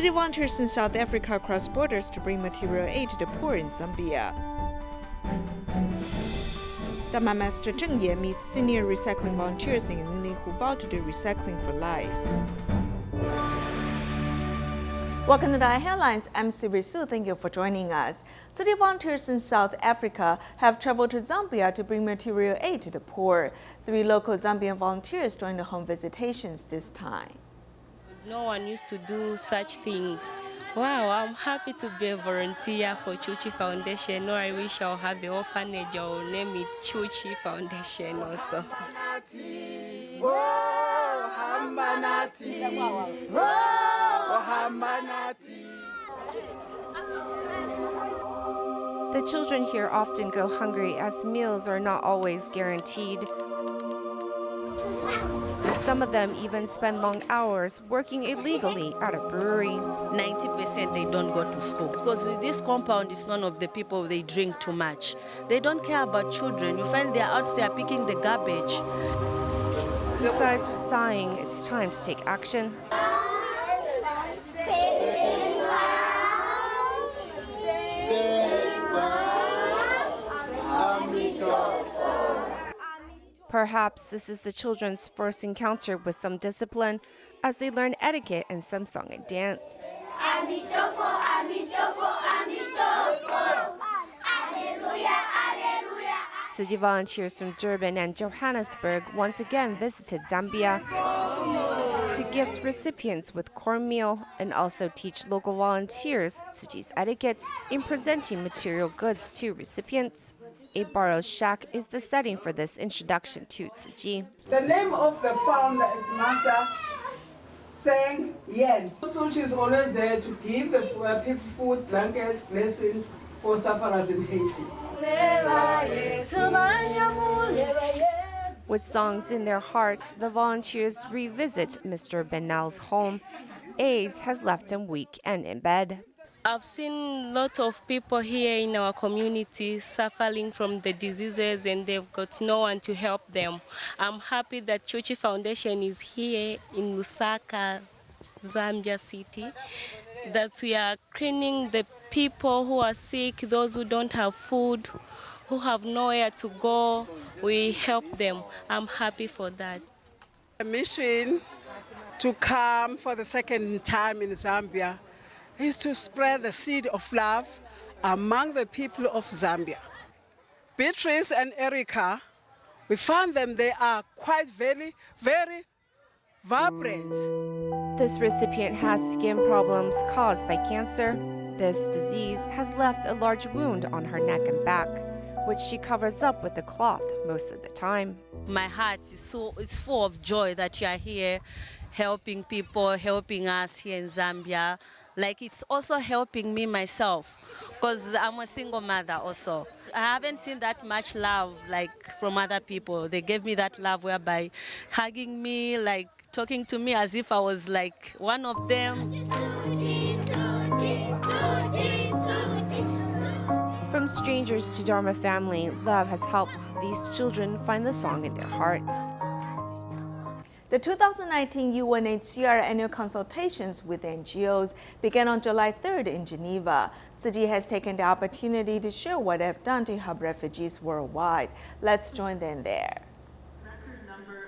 City volunteers in South Africa cross borders to bring material aid to the poor in Zambia. Dharma Master Cheng Yen meets senior recycling volunteers in Yunlin who vow to do recycling for life. Welcome to DaAi Headlines. I'm Siri Su. Thank you for joining us. City volunteers in South Africa have traveled to Zambia to bring material aid to the poor. 3 local Zambian volunteers joined the home visitations this time. No one used to do such things. Wow, I'm happy to be a volunteer for Tzu Chi Foundation. Or I wish I'll have an orphanage. I'll name it Tzu Chi Foundation also. The children here often go hungry as meals are not always guaranteed. Some of them even spend long hours working illegally at a brewery. 90% they don't go to school because this compound is none of the people they drink too much. They don't care about children. You find they're out there picking the garbage. Besides sighing, it's time to take action. Perhaps this is the children's first encounter with some discipline as they learn etiquette and some song and dance. Tzu Chi volunteers from Durban and Johannesburg once again visited Zambia to gift recipients with cornmeal and also teach local volunteers Tzu Chi's etiquette in presenting material goods to recipients. A borrowed shack is the setting for this introduction to Tzu Chi. The name of the founder is Master Cheng Yen. Tzu Chi is always there to give the people food, blankets, blessings for sufferers in Haiti. With songs in their hearts, the volunteers revisit Mr. Benal's home. AIDS has left him weak and in bed. I've seen a lot of people here in our community suffering from the diseases and they've got no one to help them. I'm happy that Tzu Chi Foundation is here in Lusaka, Zambia city, that we are cleaning the people who are sick, those who don't have food, who have nowhere to go. We help them. I'm happy for that. A mission to come for the second time in Zambia is to spread the seed of love among the people of Zambia. Beatrice and Erica, we found them, they are quite very vibrant. This recipient has skin problems caused by cancer. This disease has left a large wound on her neck and back, which she covers up with a cloth most of the time. My heart is it's full of joy that you are here helping people, helping us here in Zambia. Like it's also helping me myself because I'm a single mother also. I haven't seen that much love like from other people. They gave me that love whereby hugging me, like talking to me as if I was like one of them. From strangers to Dharma family, love has helped these children find the song in their hearts. The 2019 UNHCR Annual Consultations with NGOs began on July 3rd in Geneva. Tzu Chi has taken the opportunity to share what they have done to help refugees worldwide. Let's join them there.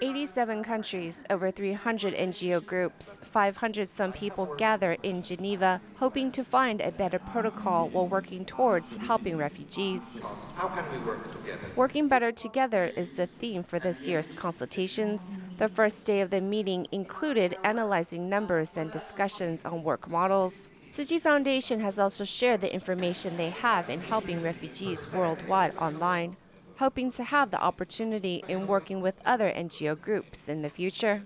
87 countries, over 300 NGO groups, 500 some people gather in Geneva, hoping to find a better protocol while working towards helping refugees. How can we work together? Working better together is the theme for this year's consultations. The first day of the meeting included analyzing numbers and discussions on work models. Tzu Chi Foundation has also shared the information they have in helping refugees worldwide online, hoping to have the opportunity in working with other NGO groups in the future.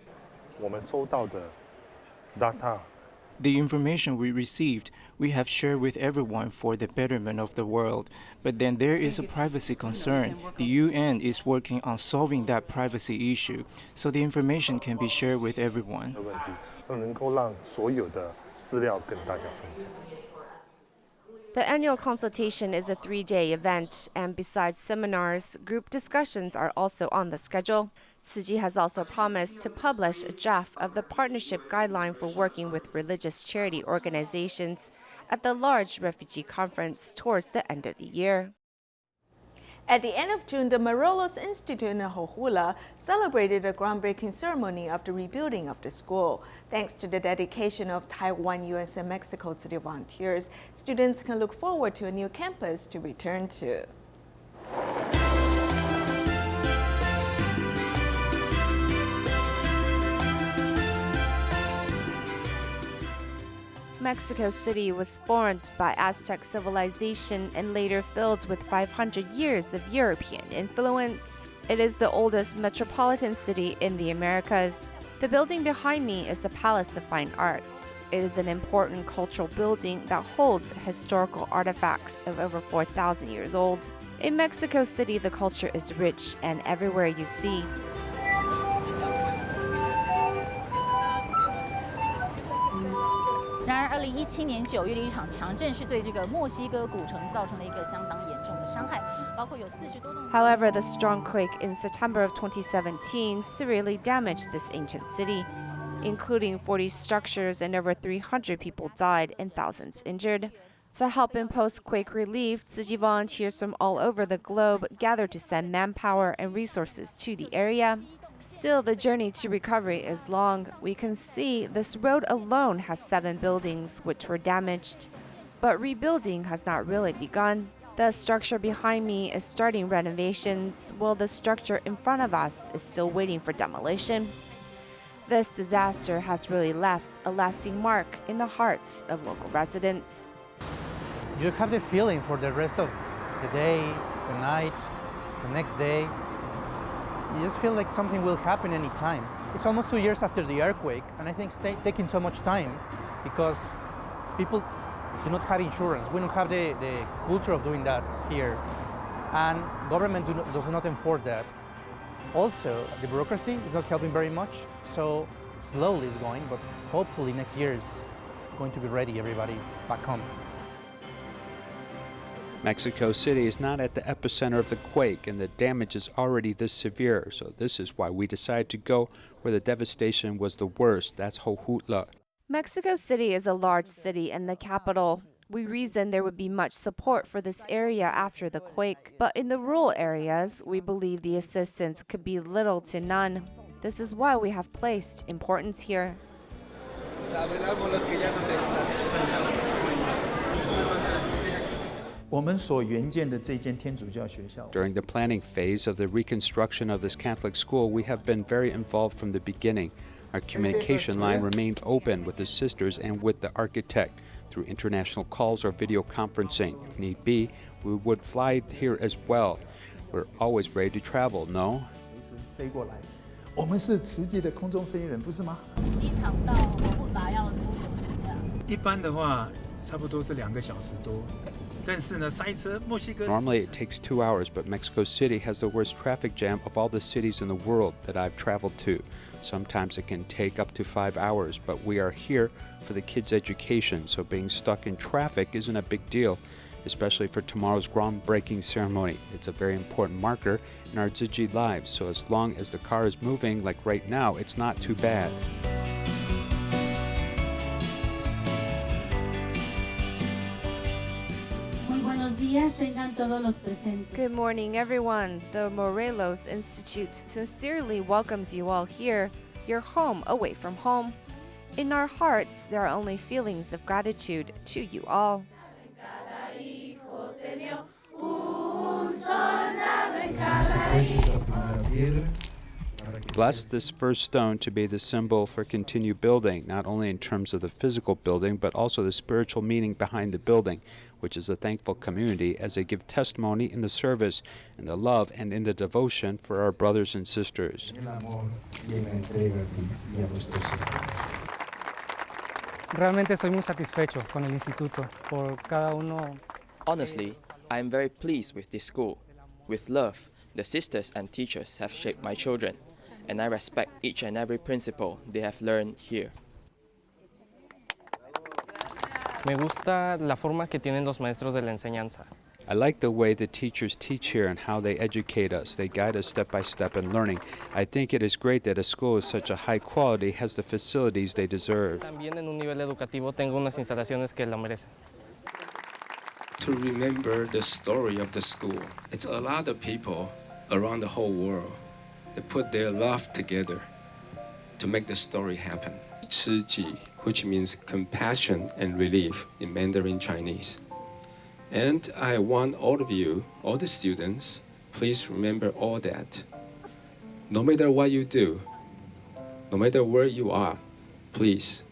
The information we received, we have shared with everyone for the betterment of the world. But then there is a privacy concern. The UN is working on solving that privacy issue, so the information can be shared with everyone. The annual consultation is a 3-day event, and besides seminars, group discussions are also on the schedule. Tzu Chi has also promised to publish a draft of the partnership guideline for working with religious charity organizations at the large refugee conference towards the end of the year. At the end of June, the Morelos Institute in Jojutla celebrated a groundbreaking ceremony of the rebuilding of the school. Thanks to the dedication of Taiwan, US, and Mexico Tzu Chi volunteers, students can look forward to a new campus to return to. Mexico City was formed by Aztec civilization and later filled with 500 years of European influence. It is the oldest metropolitan city in the Americas. The building behind me is the Palace of Fine Arts. It is an important cultural building that holds historical artifacts of over 4,000 years old. In Mexico City, the culture is rich and everywhere you see. However, the strong quake in September of 2017 severely damaged this ancient city, including 40 structures, and over 300 people died and thousands injured. To help in post-quake relief, Tzu Chi volunteers from all over the globe gathered to send manpower and resources to the area. Still, the journey to recovery is long. We can see this road alone has 7 buildings which were damaged. But rebuilding has not really begun. The structure behind me is starting renovations, while the structure in front of us is still waiting for demolition. This disaster has really left a lasting mark in the hearts of local residents. You have the feeling for the rest of the day, the night, the next day. You just feel like something will happen any time. It's almost 2 years after the earthquake, and I think it's taking so much time because people do not have insurance. We don't have the culture of doing that here, and government does not enforce that. Also, the bureaucracy is not helping very much, so slowly it's going, but hopefully next year is going to be ready, everybody back home. Mexico City is not at the epicenter of the quake, and the damage is already this severe, so this is why we decided to go where the devastation was the worst. That's Jojutla. Mexico City is a large city and the capital. We reasoned there would be much support for this area after the quake, but in the rural areas, we believe the assistance could be little to none. This is why we have placed importance here. During the planning phase of the reconstruction of this Catholic school, we have been very involved from the beginning. Our communication line remained open with the sisters and with the architect through international calls or video conferencing. If need be, we would fly here as well. We're always ready to travel, no? Normally it takes 2 hours, but Mexico City has the worst traffic jam of all the cities in the world that I've traveled to. Sometimes it can take up to 5 hours, but we are here for the kids' education, so being stuck in traffic isn't a big deal, especially for tomorrow's groundbreaking ceremony. It's a very important marker in our Tzu Chi lives, so as long as the car is moving, like right now, it's not too bad. Good morning, everyone. The Morelos Institute sincerely welcomes you all here, your home away from home. In our hearts, there are only feelings of gratitude to you all. Bless this first stone to be the symbol for continued building, not only in terms of the physical building, but also the spiritual meaning behind the building, which is a thankful community as they give testimony in the service, in the love, and in the devotion for our brothers and sisters. Realmente soy muy satisfecho con el instituto por cada uno. Honestly, I am very pleased with this school. With love, the sisters and teachers have shaped my children, and I respect each and every principle they have learned here. Me gusta la forma que tienen los maestros de la enseñanza. I like the way the teachers teach here and how they educate us. They guide us step by step in learning. I think it is great that a school of such a high quality has the facilities they deserve. También en un nivel educativo tengo unas instalaciones que la merecen. To remember the story of the school. It's a lot of people around the whole world that put their love together to make the story happen. 慈济, which means compassion and relief in Mandarin Chinese. And I want all of you, all the students, please remember all that. No matter what you do, no matter where you are, please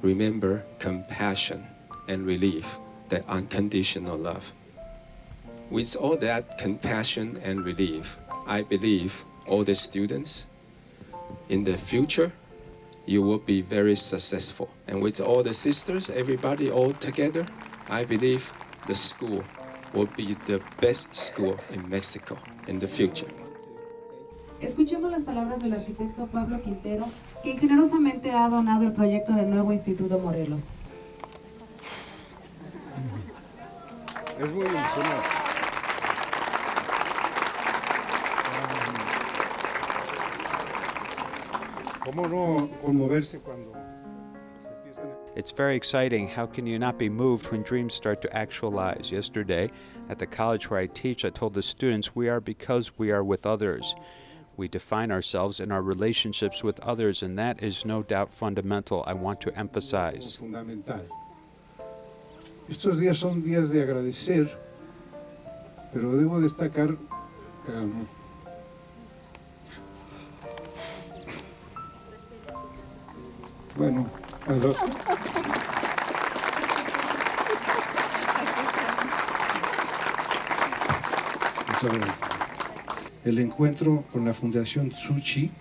remember compassion and relief, that unconditional love. With all that compassion and relief, I believe all the students, in the future, you will be very successful. And with all the sisters, everybody all together, I believe the school will be the best school in Mexico in the future. Escuchemos las palabras del arquitecto Pablo Quintero, quien generosamente ha donado el proyecto del nuevo Instituto Morelos. Es muy emocionante. ¿Cómo no conmoverse cuando se empiezan a... It's very exciting. How can you not be moved when dreams start to actualize? Yesterday, at the college where I teach, I told the students we are because we are with others. We define ourselves in our relationships with others, and that is no doubt fundamental. I want to emphasize. Fundamental. Estos días son días de agradecer, pero debo destacar bueno, a los el encuentro con la Fundación Tzu Chi,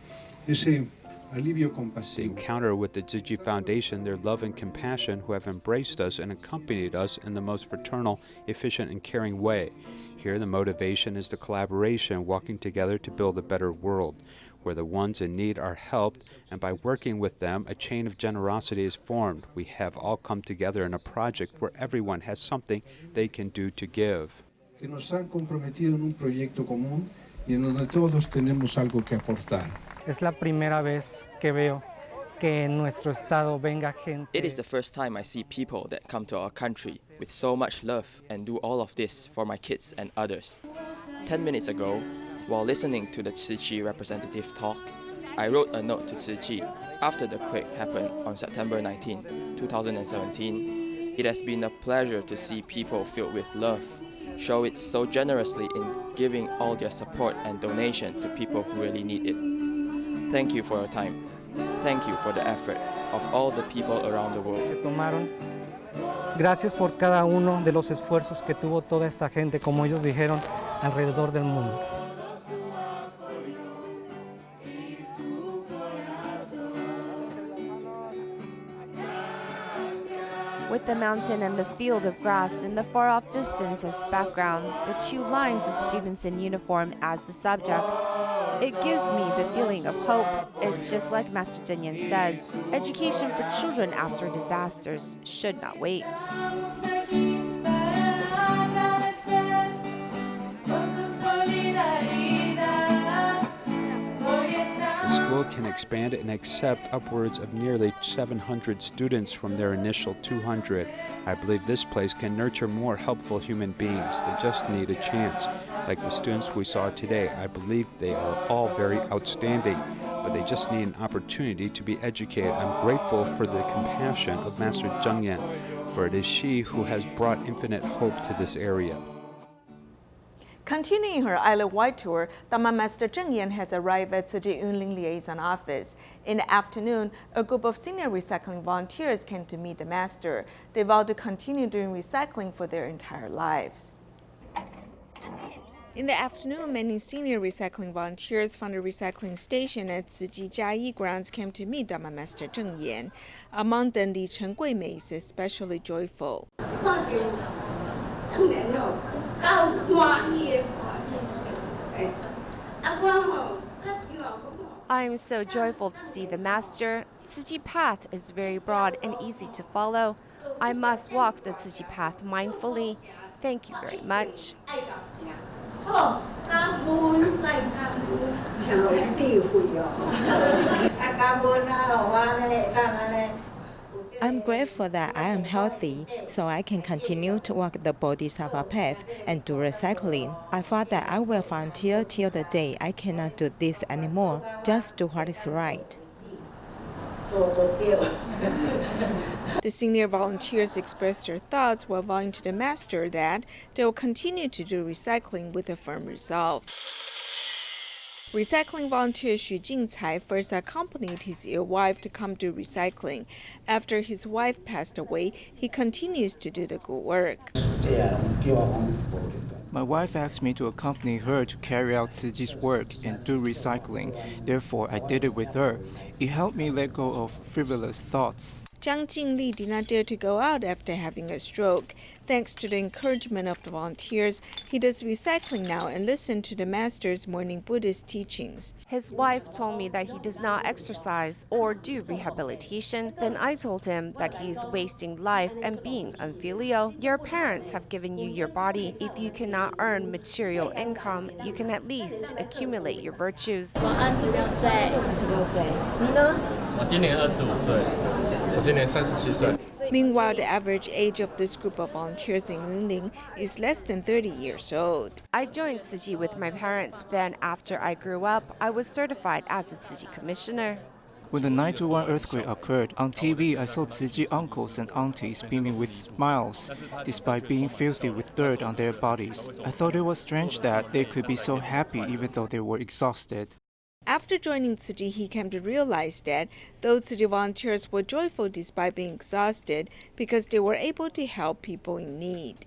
ese alivio The compasivo. encounter with the Tzu Chi Foundation, their love and compassion, who have embraced us and accompanied us in the most fraternal, efficient, and caring way. Here, the motivation is the collaboration, walking together to build a better world, where the ones in need are helped, and by working with them, a chain of generosity is formed. We have all come together in a project where everyone has something they can do to give. Que nos han comprometido en un proyecto común y en donde todos tenemos algo que aportar. Es la primera vez que veo que en nuestro estado venga gente. It is the first time I see people that come to our country with so much love and do all of this for my kids and others. 10 minutes ago, while listening to the Tzu Chi representative talk, I wrote a note to Tzu Chi after the quake happened on September 19, 2017. It has been a pleasure to see people filled with love show it so generously in giving all their support and donation to people who really need it. Thank you for your time. Thank you for the effort of all the people around the world. Se tomaron. Gracias por cada uno de los esfuerzos que tuvo toda esta gente, como ellos dijeron, alrededor del mundo. With the mountain and the field of grass in the far-off distance as background, the two lines of students in uniform as the subject. It gives me the feeling of hope. It's just like Master Cheng Yen says, education for children after disasters should not wait. The school can expand and accept upwards of nearly 700 students from their initial 200. I believe this place can nurture more helpful human beings. They just need a chance. Like the students we saw today, I believe they are all very outstanding, but they just need an opportunity to be educated. I'm grateful for the compassion of Master Cheng Yen, for it is she who has brought infinite hope to this area. Continuing her island-wide tour, Dharma Master Cheng Yen has arrived at Tzu Chi Yunlin Liaison Office. In the afternoon, a group of senior recycling volunteers came to meet the Master. They vowed to continue doing recycling for their entire lives. In the afternoon, many senior recycling volunteers from the recycling station at Tzu Chi Jiayi grounds came to meet Dharma Master Cheng Yen. Among them, Li Chen Guimei is especially joyful. I am so joyful to see the Master. Tzu Chi path is very broad and easy to follow. I must walk the Tzu Chi path mindfully. Thank you very much. I'm grateful that I am healthy, so I can continue to walk the Bodhisattva path and do recycling. I thought that I will volunteer till the day I cannot do this anymore. Just do what is right. The senior volunteers expressed their thoughts while vowing to the master that they will continue to do recycling with a firm resolve. Recycling volunteer Xu Jingcai first accompanied his ill wife to come do recycling. After his wife passed away, he continues to do the good work. My wife asked me to accompany her to carry out Tzu Chi's work and do recycling. Therefore, I did it with her. It helped me let go of frivolous thoughts. Zhang Jingli did not dare to go out after having a stroke. Thanks to the encouragement of the volunteers, he does recycling now and listens to the master's morning Buddhist teachings. His wife told me that he does not exercise or do rehabilitation. Then I told him that he is wasting life and being unfilial. Your parents have given you your body. If you cannot earn material income, you can at least accumulate your virtues. 我今年25岁，我今年37岁。 Meanwhile, the average age of this group of volunteers in Yunlin is less than 30 years old. I joined Tzu Chi with my parents. Then, after I grew up, I was certified as a Tzu Chi commissioner. When the 9/1 earthquake occurred, on TV I saw Tzu Chi uncles and aunties beaming with smiles, despite being filthy with dirt on their bodies. I thought it was strange that they could be so happy even though they were exhausted. After joining Tzu Chi, he came to realize that those Tzu Chi volunteers were joyful despite being exhausted because they were able to help people in need.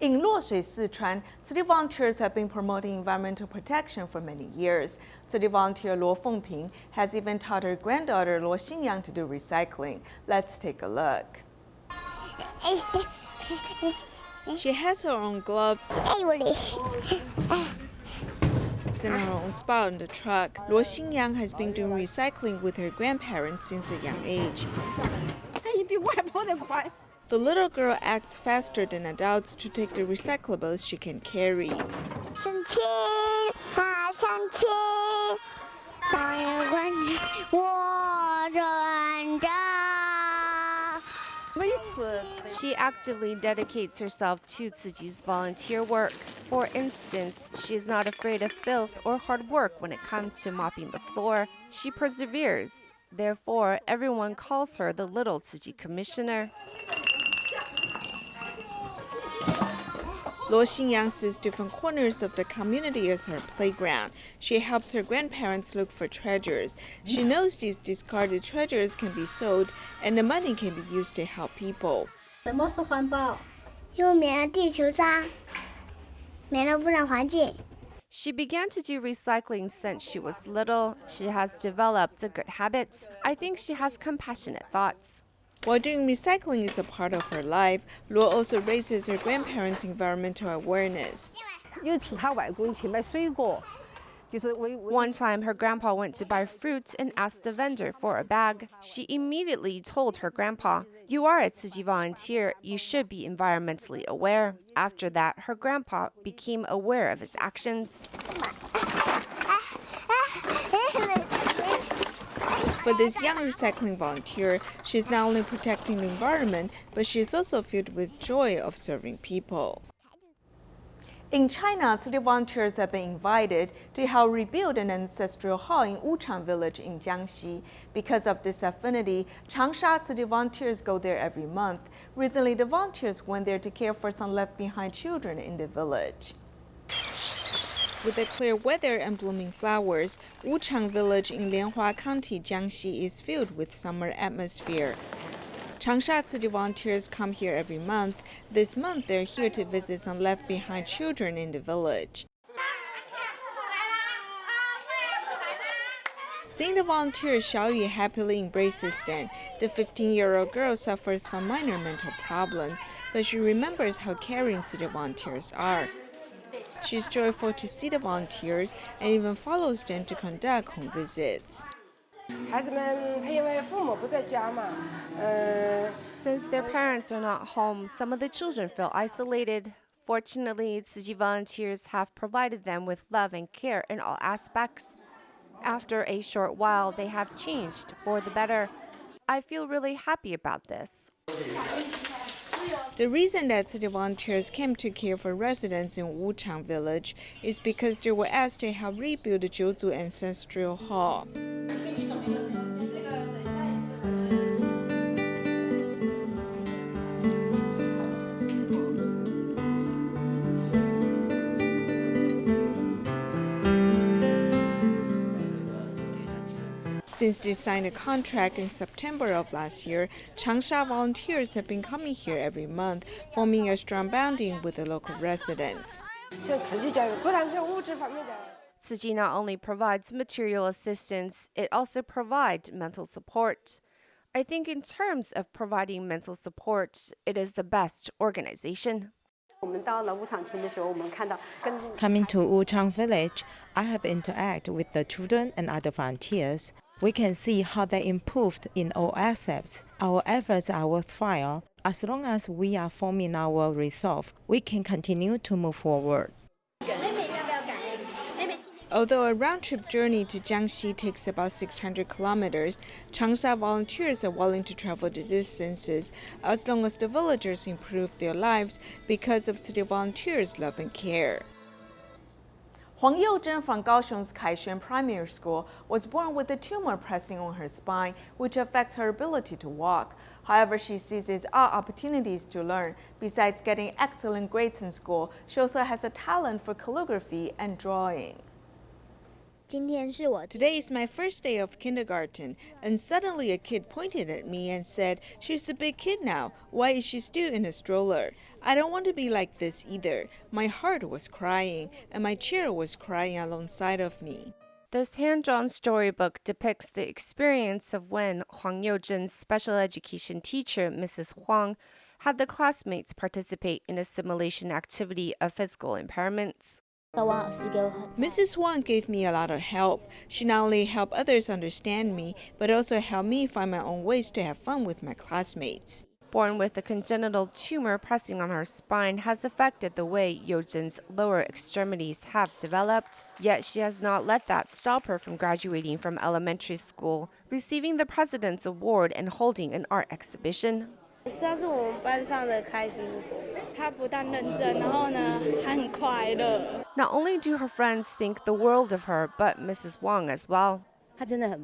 In Luoshui, Sichuan, Tzu Chi volunteers have been promoting environmental protection for many years. Tzu Chi volunteer Luo Fengping has even taught her granddaughter Luo Xingyang to do recycling. Let's take a look. She has her own glove and her own spot on the truck. Luo Xingyang has been doing recycling with her grandparents since a young age. The little girl acts faster than adults to take the recyclables she can carry. She actively dedicates herself to Tzu Chi's volunteer work. For instance, she is not afraid of filth or hard work when it comes to mopping the floor. She perseveres. Therefore, everyone calls her the little Tzu Chi commissioner. Luo Xingyang sees different corners of the community as her playground. She helps her grandparents look for treasures. She knows these discarded treasures can be sold and the money can be used to help people. She began to do recycling since she was little. She has developed a good habit. I think she has compassionate thoughts. While doing recycling is a part of her life, Luo also raises her grandparents' environmental awareness. One time, her grandpa went to buy fruit and asked the vendor for a bag. She immediately told her grandpa, "You are a Tzu Chi volunteer. You should be environmentally aware." After that, her grandpa became aware of his actions. For this young recycling volunteer, she's not only protecting the environment, but she's also filled with joy of serving people. In China, Tzu Chi volunteers have been invited to help rebuild an ancestral hall in Wuchang village in Jiangxi. Because of this affinity, Changsha Tzu Chi volunteers go there every month. Recently, the volunteers went there to care for some left-behind children in the village. With the clear weather and blooming flowers, Wuchang village in Lianhua County, Jiangxi is filled with summer atmosphere. Changsha Tzu Chi volunteers come here every month. This month, they're here to visit some left-behind children in the village. Seeing the volunteer, Xiao Yu happily embraces them. The 15-year-old girl suffers from minor mental problems, but she remembers how caring Tzu Chi volunteers are. She's joyful to see the volunteers and even follows them to conduct home visits. Since their parents are not home, some of the children feel isolated. Fortunately, Tzu Chi volunteers have provided them with love and care in all aspects. After a short while, they have changed for the better. I feel really happy about this. The reason that city volunteers came to care for residents in Wuchang village is because they were asked to help rebuild the Jojutla ancestral hall. Since they signed a contract in September of last year, Changsha volunteers have been coming here every month, forming a strong bonding with the local residents. Tzu Chi not only provides material assistance, it also provides mental support. I think in terms of providing mental support, it is the best organization. Coming to Wuchang village, I have interacted with the children and other volunteers. We can see how they improved in all aspects. Our efforts are worthwhile. As long as we are forming our resolve, we can continue to move forward. Although a round-trip journey to Jiangxi takes about 600 kilometers, Changsha volunteers are willing to travel the distances as long as the villagers improve their lives because of city volunteers' love and care. Huang Youzhen from Kaohsiung's Kaixuan Primary School was born with a tumor pressing on her spine, which affects her ability to walk. However, she seizes all opportunities to learn. Besides getting excellent grades in school, she also has a talent for calligraphy and drawing. Today is my first day of kindergarten, and suddenly a kid pointed at me and said, "She's a big kid now. Why is she still in a stroller? I don't want to be like this either." My heart was crying, and my chair was crying alongside of me. This hand-drawn storybook depicts the experience of when Huang Youzhen's special education teacher, Mrs. Huang, had the classmates participate in a simulation activity of physical impairments. Mrs. Huang gave me a lot of help. She not only helped others understand me, but also helped me find my own ways to have fun with my classmates. Born with a congenital tumor pressing on her spine has affected the way Youzhen's lower extremities have developed. Yet she has not let that stop her from graduating from elementary school, receiving the President's Award and holding an art exhibition. Not only do her friends think the world of her, but Mrs. Huang as well.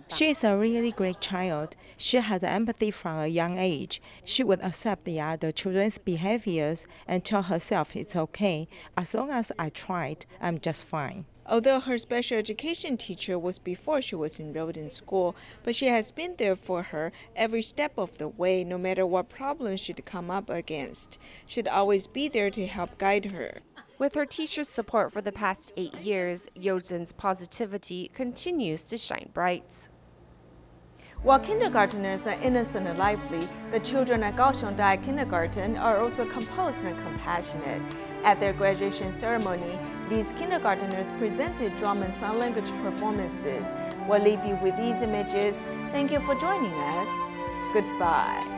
She is a really great child. She has empathy from a young age. She would accept the other children's behaviors and tell herself it's okay. As long as I tried, I'm just fine. Although her special education teacher was before she was enrolled in school, but she has been there for her every step of the way, no matter what problems she'd come up against. She'd always be there to help guide her. With her teacher's support for the past 8 years, Youzhen's positivity continues to shine bright. While kindergarteners are innocent and lively, the children at Kaohsiung DaAi Kindergarten are also composed and compassionate. At their graduation ceremony, these kindergarteners presented drum and sign language performances. We'll leave you with these images. Thank you for joining us. Goodbye.